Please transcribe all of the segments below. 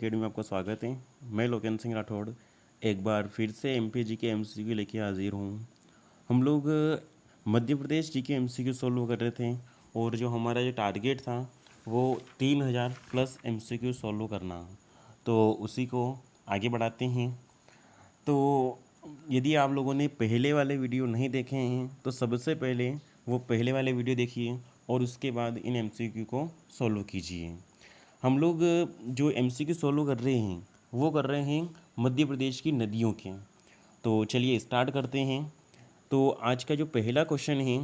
Academy में आपका स्वागत है। मैं लोकेन सिंह राठौड़ एक बार फिर से एमपी जी के एमसीक्यू लेके हाजिर हूँ। हम लोग मध्य प्रदेश जी के एमसीक्यू सॉल्व कर रहे थे और जो हमारा जो टारगेट था वो 3000 प्लस एमसीक्यू सॉल्व करना, तो उसी को आगे बढ़ाते हैं। तो यदि आप लोगों ने पहले वाले वीडियो नहीं देखे हैं तो सबसे पहले वो पहले वाले वीडियो देखिए और उसके बाद इन एमसीक्यू को सॉल्व कीजिए। हम लोग जो एमसीक्यू सॉल्व कर रहे हैं वो कर रहे हैं मध्य प्रदेश की नदियों के। तो चलिए स्टार्ट करते हैं। तो आज का जो पहला क्वेश्चन है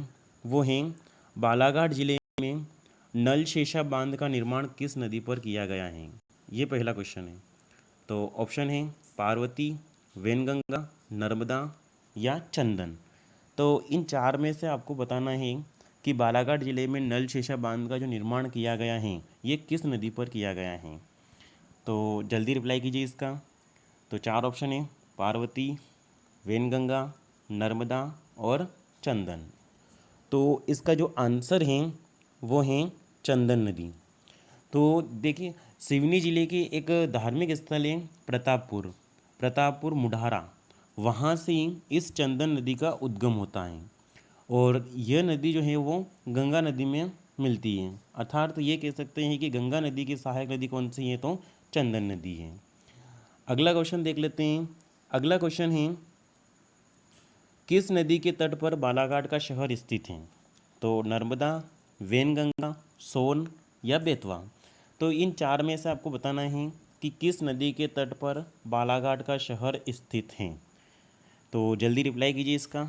वो है बालाघाट जिले में नल शेषा बांध का निर्माण किस नदी पर किया गया है। ये पहला क्वेश्चन है। तो ऑप्शन है पार्वती, वैनगंगा, नर्मदा या चंदन। तो इन चार में से आपको बताना है कि बालाघाट जिले में नल शेषा बांध का जो निर्माण किया गया है ये किस नदी पर किया गया है। तो जल्दी रिप्लाई कीजिए इसका। तो चार ऑप्शन है पार्वती, वैनगंगा, नर्मदा और चंदन। तो इसका जो आंसर है वो है चंदन नदी। तो देखिए सिवनी जिले के एक धार्मिक स्थल है प्रतापपुर मुढारा, वहाँ से इस चंदन नदी का उद्गम होता है और यह नदी जो है वो गंगा नदी में मिलती है। अर्थात तो ये कह सकते हैं कि गंगा नदी की सहायक नदी कौन सी है, तो चंदन नदी है। अगला क्वेश्चन देख लेते हैं। अगला क्वेश्चन है किस नदी के तट पर बालाघाट का शहर स्थित है। तो नर्मदा, वैनगंगा, सोन या बेतवा। तो इन चार में से आपको बताना है कि किस नदी के तट पर बालाघाट का शहर स्थित है। तो जल्दी रिप्लाई कीजिए इसका।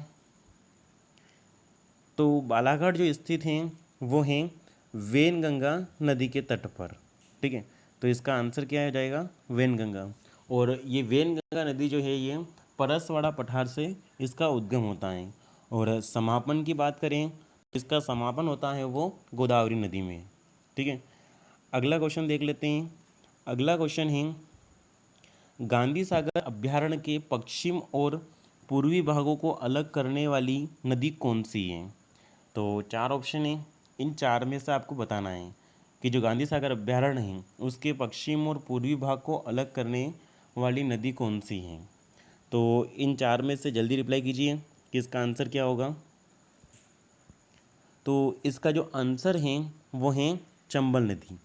तो बालाघाट जो स्थित हैं वो हैं वैनगंगा नदी के तट पर। ठीक है, तो इसका आंसर क्या हो जाएगा, वैनगंगा। और ये वैनगंगा नदी जो है ये परसवाड़ा पठार से इसका उद्गम होता है। और समापन की बात करें इसका समापन होता है वो गोदावरी नदी में। ठीक है, अगला क्वेश्चन देख लेते हैं। अगला क्वेश्चन है गांधी सागर अभ्यारण्य के पश्चिम और पूर्वी भागों को अलग करने वाली नदी कौन सी है। तो चार ऑप्शन है, इन चार में से आपको बताना है कि जो गांधी सागर अभ्यारण्य है उसके पश्चिम और पूर्वी भाग को अलग करने वाली नदी कौन सी है। तो इन चार में से जल्दी रिप्लाई कीजिए कि इसका आंसर क्या होगा। तो इसका जो आंसर है वो है चंबल नदी।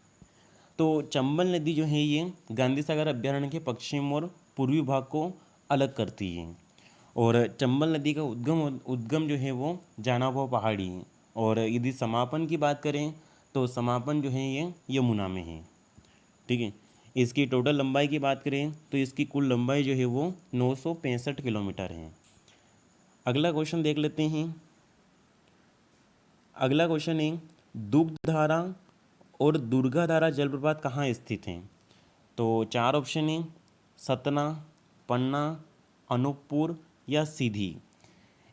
तो चंबल नदी जो है ये गांधी सागर अभ्यारण्य के पश्चिम और पूर्वी भाग को अलग करती है। और चंबल नदी का उद्गम जो है वो जानापा पहाड़ी है। और यदि समापन की बात करें तो समापन जो है ये यमुना में है। ठीक है, इसकी टोटल लंबाई की बात करें तो इसकी कुल लंबाई जो है वो 965 किलोमीटर है। अगला क्वेश्चन देख लेते हैं। अगला क्वेश्चन है दुग्धधारा और दुर्गाधारा जलप्रपात कहाँ स्थित हैं। तो चार ऑप्शन है सतना, पन्ना, अनूपपुर या सीधी।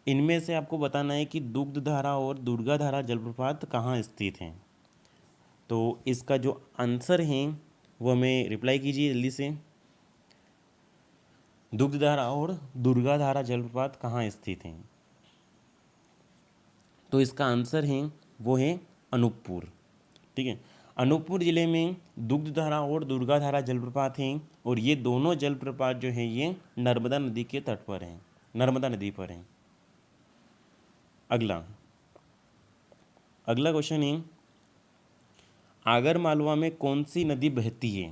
इनमें से आपको बताना है कि दुग्धधारा और दुर्गाधारा जलप्रपात कहाँ स्थित हैं। तो इसका जो आंसर है वो हमें रिप्लाई कीजिए जल्दी से। दुग्धधारा और दुर्गाधारा जलप्रपात कहाँ स्थित हैं। तो इसका आंसर है वो है अनूपपुर। ठीक है, अनूपपुर ज़िले में दुग्धधारा और दुर्गाधारा जलप्रपात हैं और ये दोनों जलप्रपात जो हैं ये नर्मदा नदी के तट पर हैं, नर्मदा नदी पर हैं। अगला क्वेश्चन है आगर मालवा में कौन सी नदी बहती है।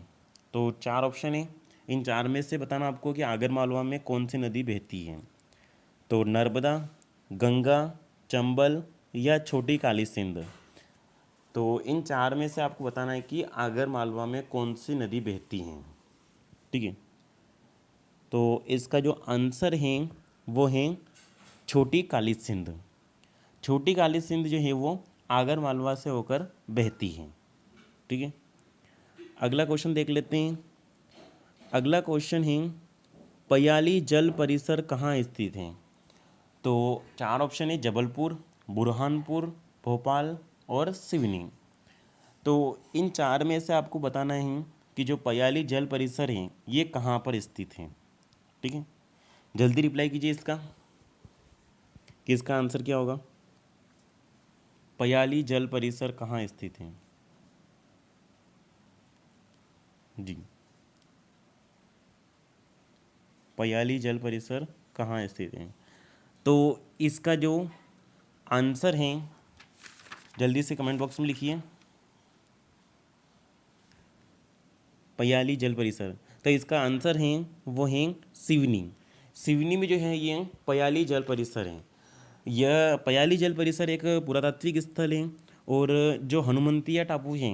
तो चार ऑप्शन है, इन चार में से बताना आपको कि आगर मालवा में कौन सी नदी बहती है। तो नर्मदा, गंगा, चंबल या छोटी काली सिंध। तो इन चार में से आपको बताना है कि आगर मालवा में कौन सी नदी बहती है। ठीक है, तो इसका जो आंसर है वो है छोटी काली सिंध। छोटी काली सिंध जो है वो आगर मालवा से होकर बहती है। ठीक है, अगला क्वेश्चन देख लेते हैं। अगला क्वेश्चन है पयाली जल परिसर कहाँ स्थित है। तो चार ऑप्शन है जबलपुर, बुरहानपुर, भोपाल और सिवनी। तो इन चार में से आपको बताना है कि जो पयाली जल परिसर है ये कहाँ पर स्थित है। ठीक है, जल्दी रिप्लाई कीजिए इसका कि इसका आंसर क्या होगा। पयाली जल परिसर कहाँ स्थित है जी। पयाली जल परिसर कहाँ स्थित है? तो इसका जो आंसर है जल्दी से कमेंट बॉक्स में लिखिए, पयाली जल परिसर। तो इसका आंसर है वो है सिवनी। सिवनी में जो है ये पयाली जल परिसर है। यह पयाली जल परिसर एक पुरातात्विक स्थल है और जो हनुमंतिया टापू है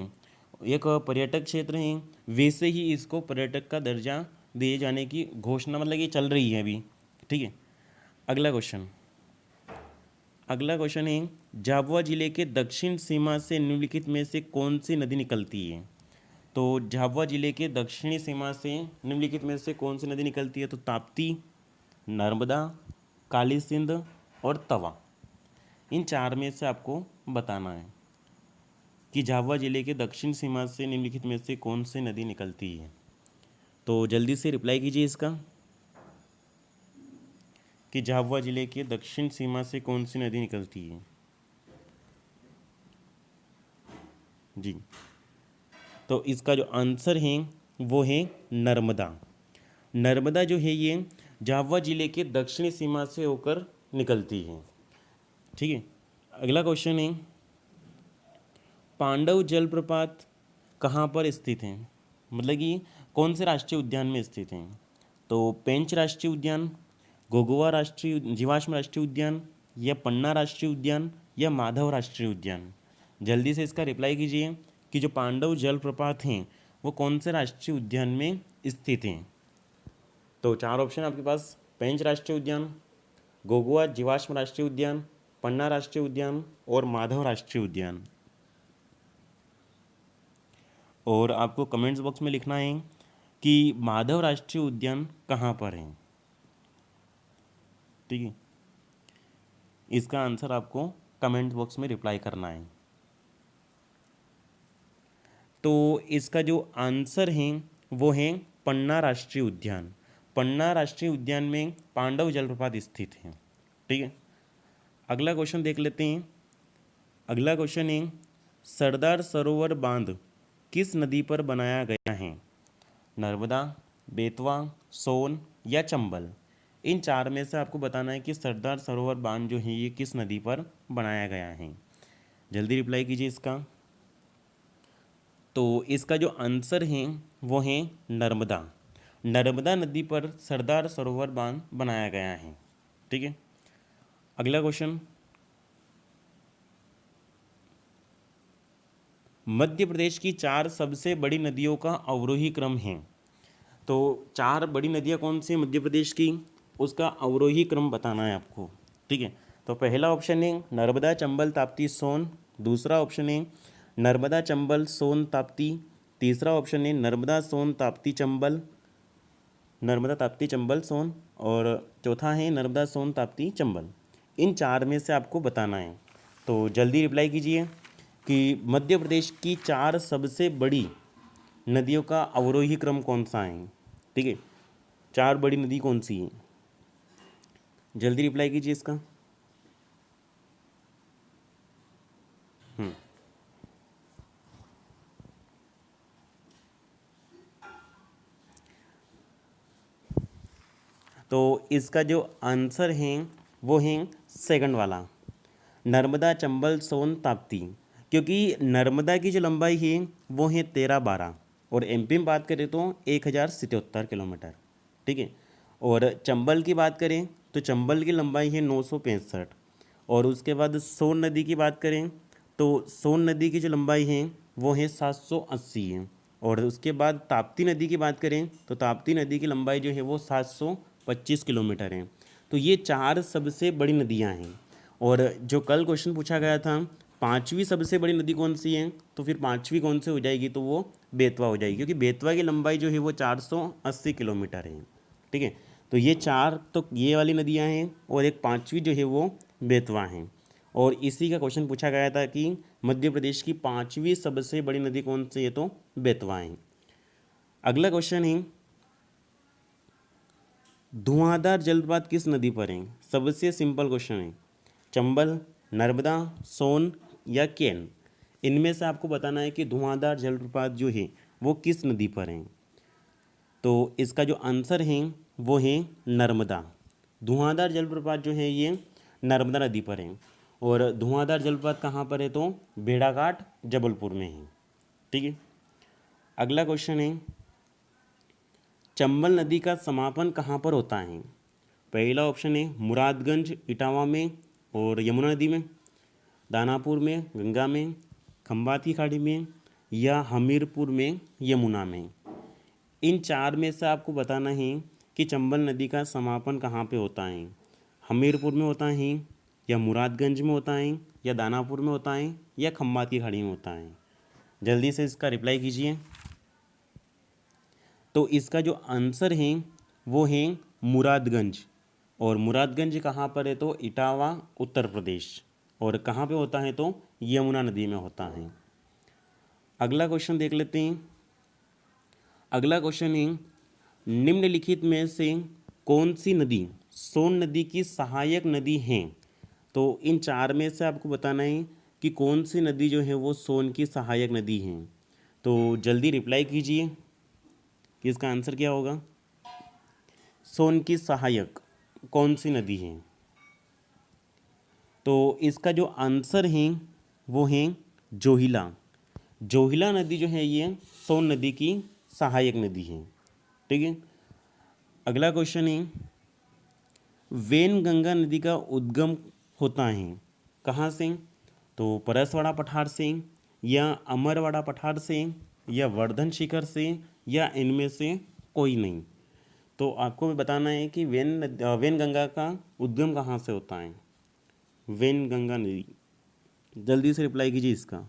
एक पर्यटक क्षेत्र है। वैसे ही इसको पर्यटक का दर्जा दिए जाने की घोषणा मतलब ये चल रही है अभी। ठीक है, अगला क्वेश्चन। अगला क्वेश्चन है झाबुआ जिले के दक्षिण सीमा से निम्नलिखित में से कौन सी नदी निकलती है? तो झाबुआ जिले के दक्षिणी सीमा से निम्नलिखित में से कौन सी नदी निकलती है? तो ताप्ती, नर्मदा, काली सिंध और तवा। इन चार में से आपको बताना है कि झाबुआ जिले के दक्षिण सीमा से निम्नलिखित में से कौन सी नदी निकलती है। तो जल्दी से रिप्लाई कीजिए इसका कि झाबुआ जिले के दक्षिण सीमा से कौन सी नदी निकलती है। जी, तो इसका जो आंसर है वो है नर्मदा। नर्मदा जो है ये झाबुआ जिले के दक्षिणी सीमा से होकर निकलती है। ठीक है, अगला क्वेश्चन है पांडव जलप्रपात कहाँ पर स्थित है? मतलब कि कौन से राष्ट्रीय उद्यान में स्थित हैं? तो पेंच राष्ट्रीय उद्यान, गोगोवा राष्ट्रीय जीवाश्म राष्ट्रीय उद्यान, या पन्ना राष्ट्रीय उद्यान, या माधव राष्ट्रीय उद्यान। जल्दी से इसका रिप्लाई कीजिए कि जो पांडव जलप्रपात हैं वो कौन से राष्ट्रीय उद्यान में स्थित हैं। तो चार ऑप्शन आपके पास, पेंच राष्ट्रीय उद्यान, गोगोवा जीवाश्म राष्ट्रीय उद्यान, पन्ना राष्ट्रीय उद्यान और माधव राष्ट्रीय उद्यान। और आपको कमेंट्स बॉक्स में लिखना है कि माधव राष्ट्रीय उद्यान कहाँ पर है। ठीक है, इसका आंसर आपको कमेंट बॉक्स में रिप्लाई करना है। तो इसका जो आंसर है वो है पन्ना राष्ट्रीय उद्यान। पन्ना राष्ट्रीय उद्यान में पांडव जलप्रपात स्थित है। ठीक है, अगला क्वेश्चन देख लेते हैं। अगला क्वेश्चन है सरदार सरोवर बांध किस नदी पर बनाया गया है? नर्मदा, बेतवा, सोन या चंबल। इन चार में से आपको बताना है कि सरदार सरोवर बांध जो है ये किस नदी पर बनाया गया है। जल्दी रिप्लाई कीजिए इसका। तो इसका जो आंसर है वो है नर्मदा। नर्मदा नदी पर सरदार सरोवर बांध बनाया गया है। ठीक है, अगला क्वेश्चन। मध्य प्रदेश की चार सबसे बड़ी नदियों का अवरोही क्रम है। तो चार बड़ी नदियाँ कौन सी हैं मध्य प्रदेश की, उसका अवरोही क्रम बताना है आपको। ठीक है, तो पहला ऑप्शन है नर्मदा चंबल ताप्ती सोन, दूसरा ऑप्शन है नर्मदा चंबल सोन ताप्ती, तीसरा ऑप्शन है नर्मदा सोन ताप्ती चंबल, नर्मदा ताप्ती चंबल सोन, और चौथा है नर्मदा सोन ताप्ती चंबल। इन चार में से आपको बताना है। तो जल्दी रिप्लाई कीजिए कि मध्य प्रदेश की चार सबसे बड़ी नदियों का अवरोही क्रम कौन सा है। ठीक है, चार बड़ी नदी कौन सी है, जल्दी रिप्लाई कीजिए इसका। तो इसका जो आंसर है वो है सेकंड वाला, नर्मदा चंबल सोन ताप्ती। क्योंकि नर्मदा की जो लंबाई है वो है 13-12 और एमपी में बात करें तो 1077 किलोमीटर। ठीक है, और चंबल की बात करें तो चंबल की लंबाई है 965। और उसके बाद सोन नदी की बात करें तो सोन नदी की जो लंबाई है वो है 780 है। और उसके बाद ताप्ती नदी की बात करें तो ताप्ती नदी की लंबाई जो है वो 725 किलोमीटर है। तो ये चार सबसे बड़ी नदियाँ हैं। और जो कल क्वेश्चन पूछा गया था पांचवी सबसे बड़ी नदी कौन सी है, तो फिर पांचवी कौन सी हो जाएगी, तो वो बेतवा हो जाएगी, क्योंकि बेतवा की लंबाई जो है वो 480 किलोमीटर है। ठीक है, तो ये चार तो ये वाली नदियाँ हैं और एक पांचवी जो है वो बेतवा हैं। और इसी का क्वेश्चन पूछा गया था कि मध्य प्रदेश की पांचवी सबसे बड़ी नदी कौन सी है, तो बेतवा है। अगला क्वेश्चन है धुआंधार जलप्रपात किस नदी पर है? सबसे सिंपल क्वेश्चन है, चंबल, नर्मदा, सोन या केन। इनमें से आपको बताना है कि धुआंधार जलप्रपात जो है वो किस नदी पर है। तो इसका जो आंसर है वो है नर्मदा। धुआंधार जलप्रपात जो है ये नर्मदा नदी पर है। और धुआंधार जलप्रपात कहाँ पर है? तो भेड़ाघाट जबलपुर में है। ठीक है। अगला क्वेश्चन है, चंबल नदी का समापन कहाँ पर होता है? पहला ऑप्शन है मुरादगंज इटावा में और यमुना नदी में, दानापुर में, गंगा में, खंबात की खाड़ी में, या हमीरपुर में, यमुना में। इन चार में से आपको बताना है कि चंबल नदी का समापन कहाँ पे होता है। हमीरपुर में होता है, या मुरादगंज में होता है, या दानापुर में होता है, या खंबात की खाड़ी में होता है। जल्दी से इसका रिप्लाई कीजिए। तो इसका जो आंसर है वो है मुरादगंज। और मुरादगंज कहाँ पर है? तो इटावा, उत्तर प्रदेश। और कहाँ पे होता है? तो यमुना नदी में होता है। अगला क्वेश्चन देख लेते हैं। अगला क्वेश्चन है, निम्नलिखित में से कौन सी नदी सोन नदी की सहायक नदी है? तो इन चार में से आपको बताना है कि कौन सी नदी जो है वो सोन की सहायक नदी है। तो जल्दी रिप्लाई कीजिए कि इसका आंसर क्या होगा। सोन की सहायक कौन सी नदी है? तो इसका जो आंसर है वो है जोहिला। जोहिला नदी जो है ये सोन नदी की सहायक नदी है। ठीक है। अगला क्वेश्चन है, वेनगंगा नदी का उद्गम होता है कहाँ से? तो परसवाड़ा पठार से, या अमरवाड़ा पठार से, या वर्धन शिखर से, या इनमें से कोई नहीं। तो आपको भी बताना है कि वेनगंगा का उद्गम कहाँ से होता है। वेनगंगा नदी, जल्दी से रिप्लाई कीजिए इसका।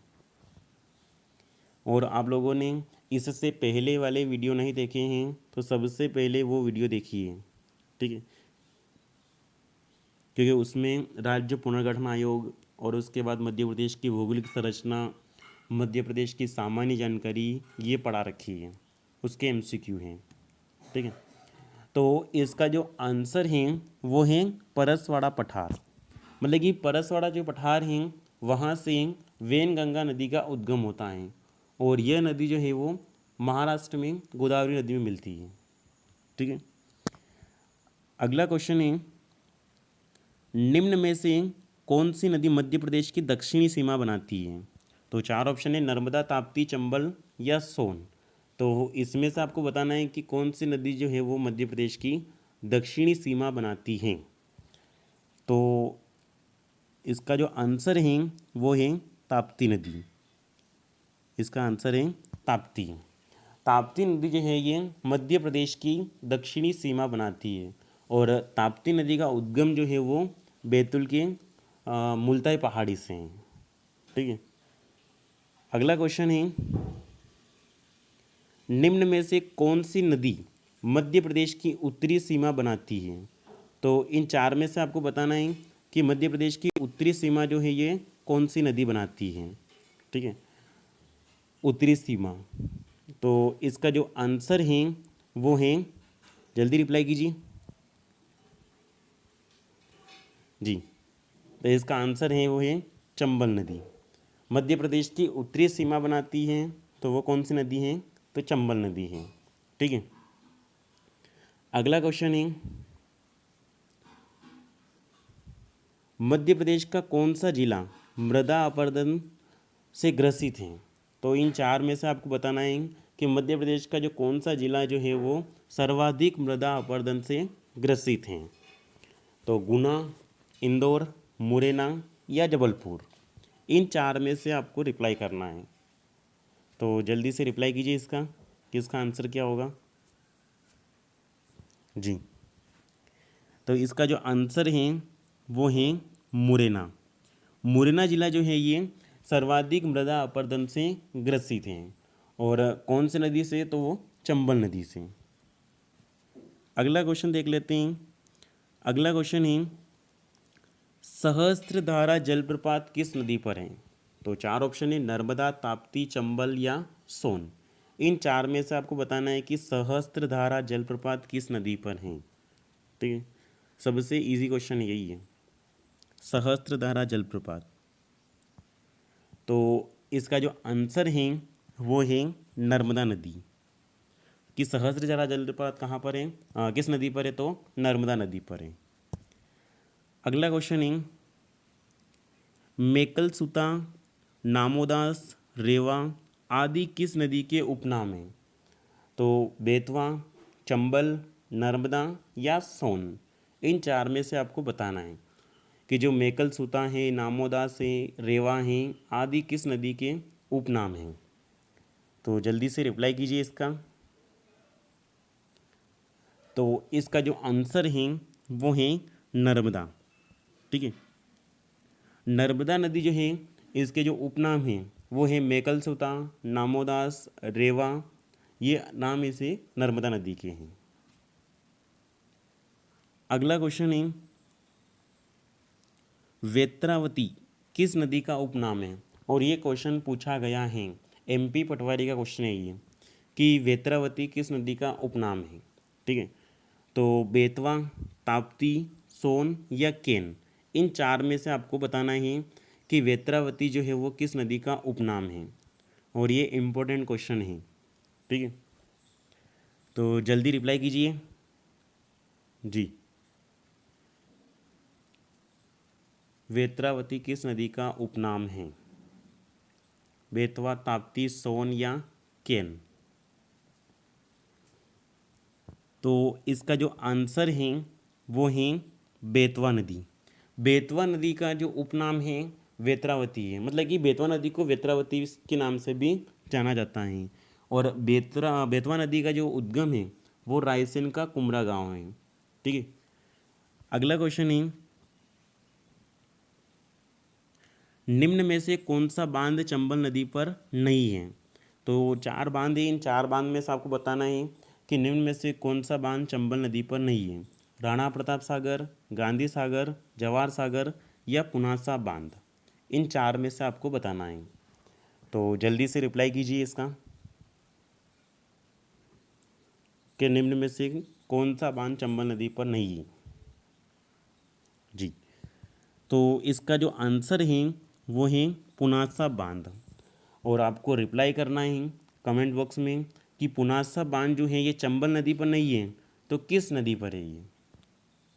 और आप लोगों ने इससे पहले वाले वीडियो नहीं देखे हैं तो सबसे पहले वो वीडियो देखिए। ठीक है। क्योंकि उसमें राज्य पुनर्गठन आयोग और उसके बाद मध्य प्रदेश की भौगोलिक संरचना, मध्य प्रदेश की सामान्य जानकारी ये पढ़ा रखी है, उसके एमसीक्यू हैं। ठीक है। तो इसका जो आंसर है वो है परसवाड़ा पठार। मतलब कि परसवाड़ा जो पठार हैं वहाँ से वेनगंगा नदी का उद्गम होता है। और यह नदी जो है वो महाराष्ट्र में गोदावरी नदी में मिलती है। ठीक है। अगला क्वेश्चन है, निम्न में से कौन सी नदी मध्य प्रदेश की दक्षिणी सीमा बनाती है? तो चार ऑप्शन है, नर्मदा, ताप्ती, चंबल, या सोन। तो इसमें से आपको बताना है कि कौन सी नदी जो है वो मध्य प्रदेश की दक्षिणी सीमा बनाती है। तो इसका जो आंसर है वो है ताप्ती नदी। इसका आंसर है ताप्ती। ताप्ती नदी जो है ये मध्य प्रदेश की दक्षिणी सीमा बनाती है। और ताप्ती नदी का उद्गम जो है वो बैतूल के मुल्ताई पहाड़ी से है। ठीक है। अगला क्वेश्चन है, निम्न में से कौन सी नदी मध्य प्रदेश की उत्तरी सीमा बनाती है? तो इन चार में से आपको बताना है कि मध्य प्रदेश की उत्तरी सीमा जो है ये कौन सी नदी बनाती है। ठीक है। उत्तरी सीमा, तो इसका जो आंसर है वो है, जल्दी रिप्लाई कीजिए जी। तो इसका आंसर है वो है चंबल नदी। मध्य प्रदेश की उत्तरी सीमा बनाती है तो वो कौन सी नदी है? तो चंबल नदी है। ठीक है। अगला क्वेश्चन है, मध्य प्रदेश का कौन सा जिला मृदा अपरदन से ग्रसित है? तो इन चार में से आपको बताना है कि मध्य प्रदेश का जो कौन सा जिला जो है वो सर्वाधिक मृदा अपरदन से ग्रसित है। तो गुना, इंदौर, मुरैना, या जबलपुर। इन चार में से आपको रिप्लाई करना है। तो जल्दी से रिप्लाई कीजिए इसका कि इसका आंसर क्या होगा जी। तो इसका जो आंसर है वो है मुरैना। मुरैना जिला जो है ये सर्वाधिक मृदा अपरदन से ग्रसित है। और कौन सी नदी से? तो वो चंबल नदी से। अगला क्वेश्चन देख लेते हैं। अगला क्वेश्चन है, सहस्त्रधारा जलप्रपात किस नदी पर है? तो चार ऑप्शन है, नर्मदा, ताप्ती, चंबल, या सोन। इन चार में से आपको बताना है कि सहस्त्रधारा जलप्रपात किस नदी पर है। ठीक है। सबसे इजी क्वेश्चन यही है, सहस्त्रधारा जलप्रपात। तो इसका जो आंसर है वो है नर्मदा नदी। कि सहस्त्रधारा जलप्रपात कहाँ पर है, किस नदी पर है, तो नर्मदा नदी पर है। अगला क्वेश्चन है मेकलसुता, नामोदास, रेवा आदि किस नदी के उपनाम हैं? तो बेतवा, चंबल, नर्मदा या सोन, इन चार में से आपको बताना है कि जो मेकलसुता है, नामोदास है, रेवा हैं आदि किस नदी के उपनाम हैं। तो जल्दी से रिप्लाई कीजिए इसका। तो इसका जो आंसर है वो है नर्मदा। ठीक है, नर्मदा नदी जो है इसके जो उपनाम हैं वो है मेकलसुता, नामोदास, रेवा, ये नाम इसे नर्मदा नदी के हैं। अगला क्वेश्चन है वेत्रावती किस नदी का उपनाम है? और ये क्वेश्चन पूछा गया है, एमपी पटवारी का क्वेश्चन है ये, कि वेत्रावती किस नदी का उपनाम है। ठीक है, तो बेतवा, ताप्ती, सोन या केन, इन चार में से आपको बताना है कि वेत्रावती जो है वो किस नदी का उपनाम है। और ये इम्पोर्टेंट क्वेश्चन है। ठीक है, तो जल्दी रिप्लाई कीजिए जी। वेत्रावती किस नदी का उपनाम है? बेतवा, ताप्ती, सोन या केन? तो इसका जो आंसर है वो है बेतवा नदी। बेतवा नदी का जो उपनाम है वेत्रावती है, मतलब कि बेतवा नदी को वेत्रावती के नाम से भी जाना जाता है। और बेतवा नदी का जो उद्गम है वो रायसेन का कुमरा गांव है। ठीक है, अगला क्वेश्चन है निम्न में से कौन सा बांध चंबल नदी पर नहीं है? तो चार बांध है, इन चार बांध में से आपको बताना है कि निम्न में से कौन सा बांध चंबल नदी पर नहीं है। राणा प्रताप सागर, गांधी सागर, जवाहर सागर या पुनासा बांध, इन चार में से आपको बताना है। तो जल्दी से रिप्लाई कीजिए इसका कि निम्न में से कौन सा बांध चंबल नदी पर नहीं है जी। तो इसका जो आंसर है वो है पुनासा बांध। और आपको रिप्लाई करना है कमेंट बॉक्स में कि पुनासा बांध जो है ये चंबल नदी पर नहीं है तो किस नदी पर है ये।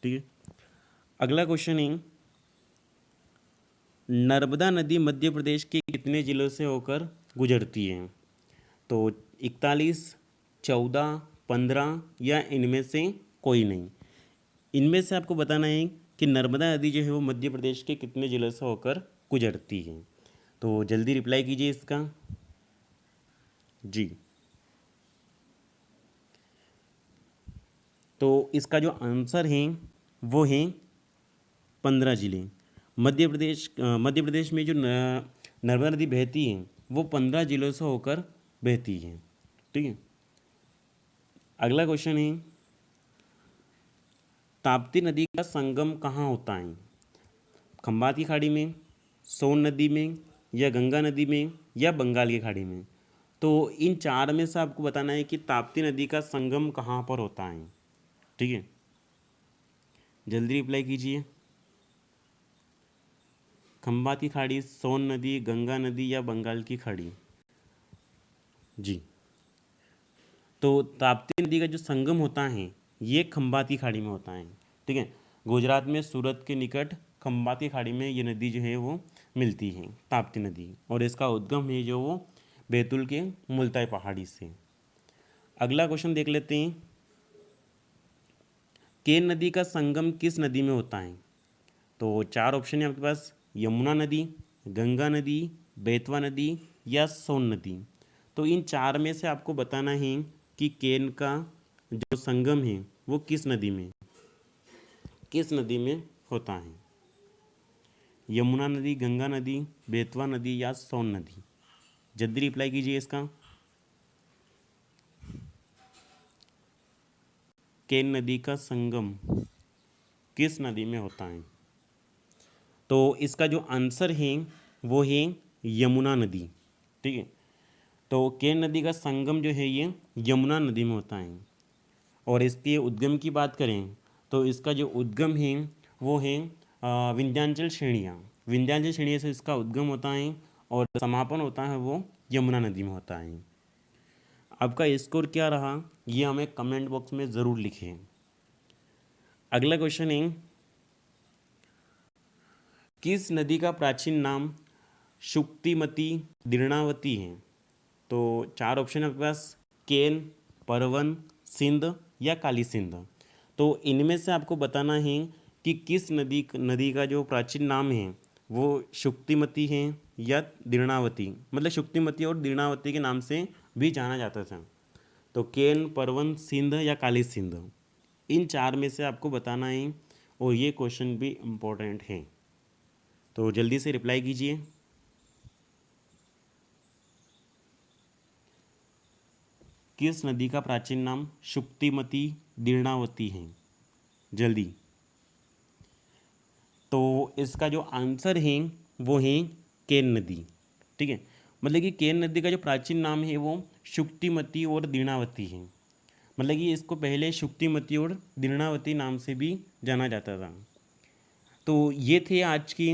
ठीक है, अगला क्वेश्चन है नर्मदा नदी मध्य प्रदेश के कितने जिलों से होकर गुजरती है? तो 41, 14, 15 या इनमें से कोई नहीं। इनमें से आपको बताना है कि नर्मदा नदी जो है वो मध्य प्रदेश के कितने जिलों से होकर गुजरती है। तो जल्दी रिप्लाई कीजिए इसका जी। तो इसका जो आंसर है वो है 15 जिले। मध्य प्रदेश में जो नर्मदा नदी बहती है वो 15 जिलों से होकर बहती है। ठीक है, अगला क्वेश्चन है ताप्ती नदी का संगम कहाँ होता है? खंबात की खाड़ी में, सोन नदी में या गंगा नदी में या बंगाल की खाड़ी में? तो इन चार में से आपको बताना है कि ताप्ती नदी का संगम कहाँ पर होता है। ठीक है, जल्दी रिप्लाई कीजिए। खंबात की खाड़ी, सोन नदी, गंगा नदी या बंगाल की खाड़ी जी। तो ताप्ती नदी का जो संगम होता है ये खंबात की खाड़ी में होता है। ठीक है, गुजरात में सूरत के निकट खंबात की खाड़ी में ये नदी जो है वो मिलती है, ताप्ती नदी। और इसका उद्गम है जो वो बैतूल के मुल्ताई पहाड़ी से। अगला क्वेश्चन देख लेते हैं केन नदी का संगम किस नदी में होता है? तो चार ऑप्शन है आपके पास, यमुना नदी, गंगा नदी, बेतवा नदी या सोन नदी। तो इन चार में से आपको बताना है कि केन का जो संगम है वो किस नदी में होता है। यमुना नदी, गंगा नदी, बेतवा नदी या सोन नदी? जल्दी रिप्लाई कीजिए इसका। केन नदी का संगम किस नदी में होता है? तो इसका जो आंसर है वो है यमुना नदी। ठीक है, तो केन नदी का संगम जो है ये यमुना नदी में होता है। और इसके उद्गम की बात करें तो इसका जो उद्गम है वो है विंध्याचल श्रेणियाँ। विंध्याचल श्रेणी से इसका उद्गम होता है और समापन होता है वो यमुना नदी में होता है। आपका स्कोर क्या रहा ये हमें कमेंट बॉक्स में ज़रूर लिखें। अगला क्वेश्चन है, किस नदी का प्राचीन नाम शुक्तिमती दीर्णावती है? तो 4 ऑप्शन है आपके पास, केन, परवन, सिंध या काली सिंध। तो इनमें से आपको बताना है कि किस नदी का जो प्राचीन नाम है वो शुक्तिमती है या दीर्णावती, मतलब शुक्तिमती और दीर्णावती के नाम से भी जाना जाता था। तो केन, परवन, सिंध या काली सिंध, इन 4 में से आपको बताना है और ये क्वेश्चन भी इम्पोर्टेंट है, तो जल्दी से रिप्लाई कीजिए। किस नदी का प्राचीन नाम शुक्तिमती दीर्णावती है? जल्दी। तो इसका जो आंसर है वो है केन नदी। ठीक है, मतलब कि केन नदी का जो प्राचीन नाम है वो शुक्तिमती और दीर्णावती है। मतलब कि इसको पहले शुक्तिमती और दीर्णावती नाम से भी जाना जाता था। तो ये थे आज की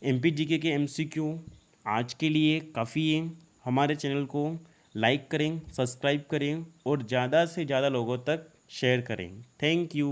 MPGK के MCQ। आज के लिए काफ़ी है। हमारे चैनल को लाइक करें, सब्सक्राइब करें और ज़्यादा से ज़्यादा लोगों तक शेयर करें। Thank you.